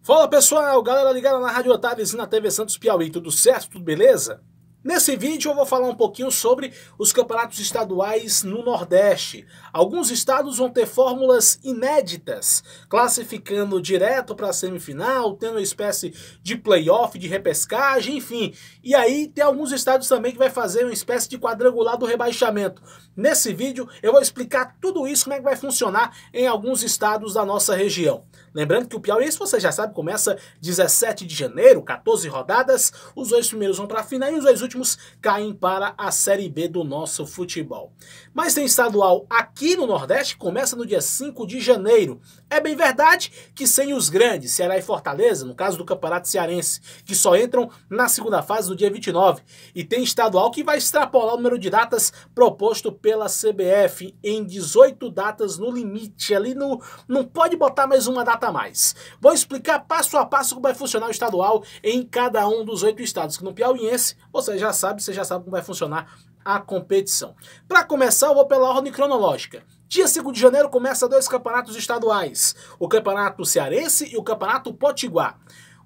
Fala pessoal, galera ligada na Rádio Otávio e na TV Santos Piauí, tudo certo? Tudo beleza? Nesse vídeo eu vou falar um pouquinho sobre os campeonatos estaduais no Nordeste. Alguns estados vão ter fórmulas inéditas, classificando direto para a semifinal, tendo uma espécie de playoff, de repescagem, enfim. E aí tem alguns estados também que vai fazer uma espécie de quadrangular do rebaixamento. Nesse vídeo eu vou explicar tudo isso, como é que vai funcionar em alguns estados da nossa região. Lembrando que o Piauí, se você já sabe, começa 17 de janeiro, 14 rodadas, os 2 primeiros vão para a final e os 2 últimos caem para a Série B do nosso futebol. Mas tem estadual aqui no Nordeste, começa no dia 5 de janeiro. É bem verdade que sem os grandes, Ceará e Fortaleza, no caso do Campeonato Cearense, que só entram na segunda fase no dia 29. E tem estadual que vai extrapolar o número de datas proposto pela CBF em 18 datas no limite. Ali não pode botar mais uma data a mais. Vou explicar passo a passo como vai funcionar o estadual em cada um dos 8 estados. Que no piauiense, você já sabe como vai funcionar a competição. Para começar, eu vou pela ordem cronológica. Dia 5 de janeiro começa 2 campeonatos estaduais. O Campeonato Cearense e o Campeonato Potiguar.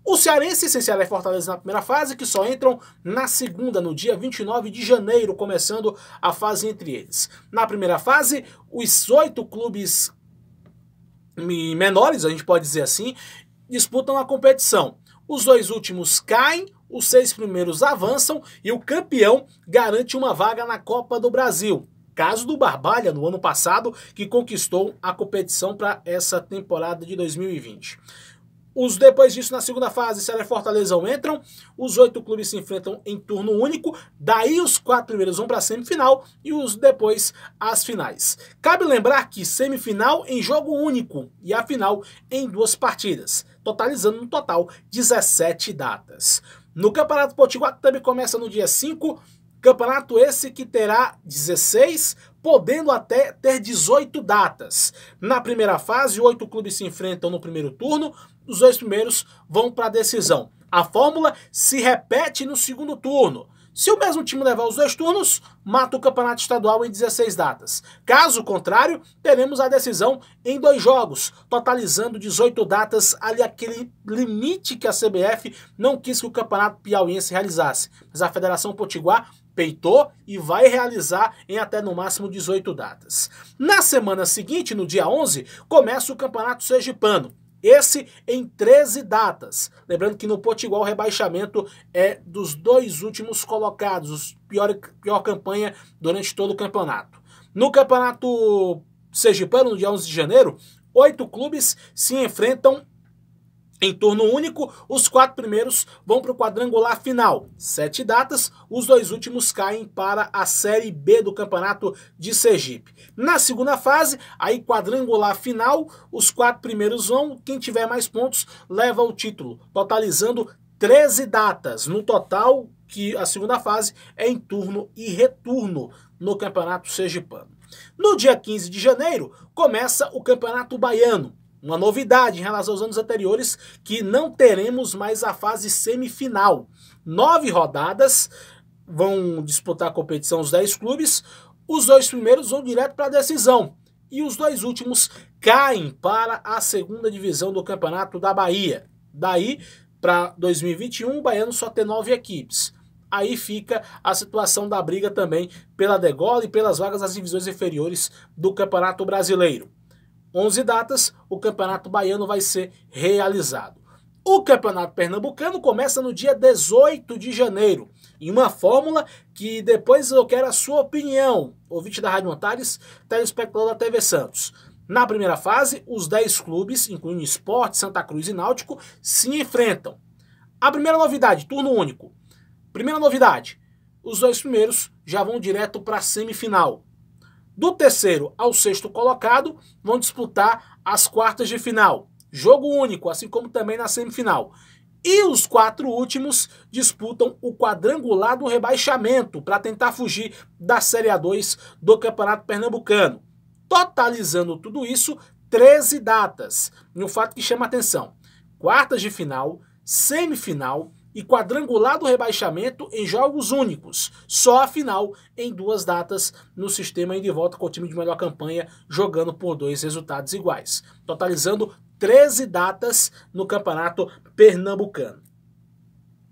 O Cearense, sem Ceará e Fortaleza na primeira fase, que só entram na segunda, no dia 29 de janeiro, começando a fase entre eles. Na primeira fase, os 8 clubes menores, a gente pode dizer assim, disputam a competição. Os 2 últimos caem, os 6 primeiros avançam e o campeão garante uma vaga na Copa do Brasil. Caso do Barbalha, no ano passado, que conquistou a competição para essa temporada de 2020. Depois disso, na segunda fase, Ceará e Fortaleza entram, os 8 clubes se enfrentam em turno único, daí os 4 primeiros vão para a semifinal e os depois as finais. Cabe lembrar que semifinal em jogo único e a final em 2 partidas, totalizando no total 17 datas. No Campeonato Potiguar, que também começa no dia 5, campeonato esse que terá 16, podendo até ter 18 datas. Na primeira fase, 8 clubes se enfrentam no primeiro turno, os 2 primeiros vão para a decisão. A fórmula se repete no segundo turno. Se o mesmo time levar os 2 turnos, mata o campeonato estadual em 16 datas. Caso contrário, teremos a decisão em 2 jogos, totalizando 18 datas, ali aquele limite que a CBF não quis que o campeonato piauiense realizasse. Mas a Federação Potiguar peitou e vai realizar em até no máximo 18 datas. Na semana seguinte, no dia 11, começa o Campeonato Sergipano. Esse em 13 datas. Lembrando que no Potiguar o rebaixamento é dos 2 últimos colocados, pior campanha durante todo o campeonato. No Campeonato Sergipano, no dia 11 de janeiro, 8 clubes se enfrentam em turno único, os 4 primeiros vão para o quadrangular final. 7 datas, os 2 últimos caem para a Série B do Campeonato de Sergipe. Na segunda fase, aí quadrangular final, os 4 primeiros vão, quem tiver mais pontos leva o título, totalizando 13 datas. No total, que a segunda fase é em turno e retorno no Campeonato Sergipano. No dia 15 de janeiro, começa o Campeonato Baiano. Uma novidade em relação aos anos anteriores, que não teremos mais a fase semifinal. 9 rodadas vão disputar a competição os 10 clubes, os 2 primeiros vão direto para a decisão. E os 2 últimos caem para a segunda divisão do Campeonato da Bahia. Daí, para 2021, o Baiano só tem 9 equipes. Aí fica a situação da briga também pela degola e pelas vagas das divisões inferiores do Campeonato Brasileiro. 11 datas, o Campeonato Baiano vai ser realizado. O Campeonato Pernambucano começa no dia 18 de janeiro, em uma fórmula que depois eu quero a sua opinião, ouvinte da Rádio Antares, telespectador da TV Santos. Na primeira fase, os 10 clubes, incluindo Sport, Santa Cruz e Náutico, se enfrentam. A primeira novidade, turno único. Primeira novidade, os 2 primeiros já vão direto para a semifinal. Do terceiro ao 6º colocado vão disputar as quartas de final. Jogo único, assim como também na semifinal. E os 4 últimos disputam o quadrangular do rebaixamento para tentar fugir da Série A2 do Campeonato Pernambucano. Totalizando tudo isso, 13 datas. E um fato que chama atenção: quartas de final, semifinal e quadrangular do rebaixamento em jogos únicos. Só a final em 2 datas no sistema ida e volta com o time de melhor campanha jogando por 2 resultados iguais. Totalizando 13 datas no Campeonato Pernambucano.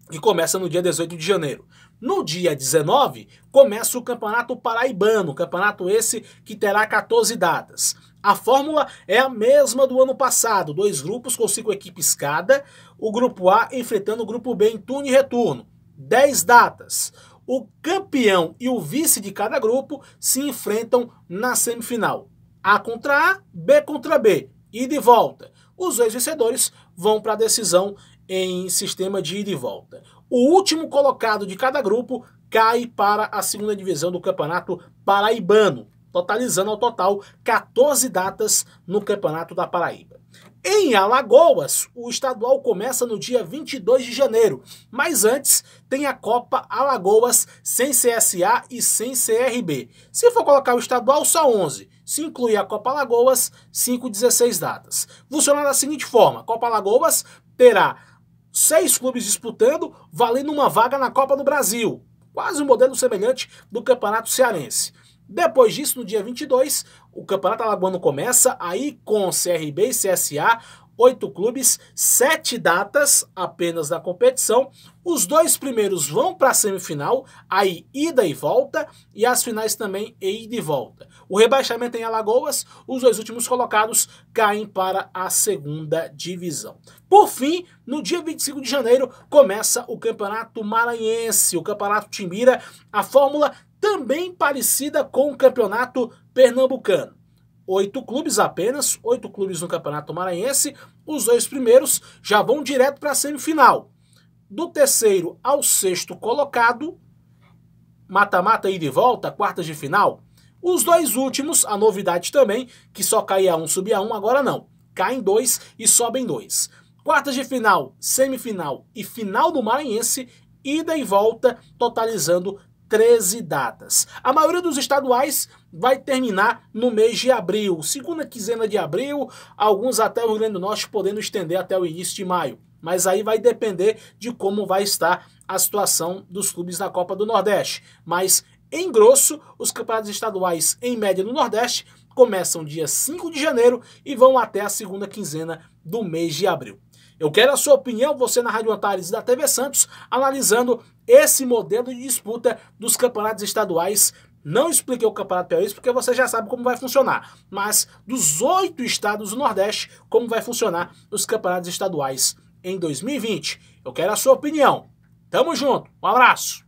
E começa no dia 18 de janeiro. No dia 19, começa o Campeonato Paraibano, campeonato esse que terá 14 datas. A fórmula é a mesma do ano passado, 2 grupos com 5 equipes cada, o grupo A enfrentando o grupo B em turno e retorno. 10 datas. O campeão e o vice de cada grupo se enfrentam na semifinal. A contra A, B contra B, ida e volta. Os 2 vencedores vão para a decisão em sistema de ida e volta. O último colocado de cada grupo cai para a segunda divisão do Campeonato Paraibano, totalizando ao total 14 datas no Campeonato da Paraíba. Em Alagoas, o estadual começa no dia 22 de janeiro, mas antes tem a Copa Alagoas sem CSA e sem CRB. Se for colocar o estadual, só 11. Se incluir a Copa Alagoas, 5, 16 datas. Funciona da seguinte forma: a Copa Alagoas terá 6 clubes disputando, valendo uma vaga na Copa do Brasil. Quase um modelo semelhante do Campeonato Cearense. Depois disso, no dia 22, o Campeonato Alagoano começa, aí com CRB e CSA, 8 clubes, 7 datas apenas da competição. Os 2 primeiros vão para a semifinal, aí ida e volta, e as finais também ida e volta. O rebaixamento em Alagoas, os 2 últimos colocados caem para a segunda divisão. Por fim, no dia 25 de janeiro, começa o Campeonato Maranhense, o Campeonato Timbira, a fórmula também parecida com o Campeonato Pernambucano. 8 clubes apenas, 8 clubes no Campeonato Maranhense. Os 2 primeiros já vão direto para a semifinal. Do terceiro ao 6º colocado, mata-mata, ida e volta, quartas de final. Os 2 últimos, a novidade também, que só caía 1, subia 1, agora não. Caem 2 e sobem 2. Quartas de final, semifinal e final do Maranhense, ida e volta, totalizando 13 datas. A maioria dos estaduais vai terminar no mês de abril, segunda quinzena de abril, alguns até o Rio Grande do Norte podendo estender até o início de maio. Mas aí vai depender de como vai estar a situação dos clubes da Copa do Nordeste. Mas, em grosso, os campeonatos estaduais, em média no Nordeste, começam dia 5 de janeiro e vão até a segunda quinzena do mês de abril. Eu quero a sua opinião, você na Rádio Antares e da TV Santos, analisando esse modelo de disputa dos campeonatos estaduais. Não expliquei o Campeonato Piauiense porque você já sabe como vai funcionar, mas dos 8 estados do Nordeste, como vai funcionar os campeonatos estaduais em 2020. Eu quero a sua opinião. Tamo junto, um abraço!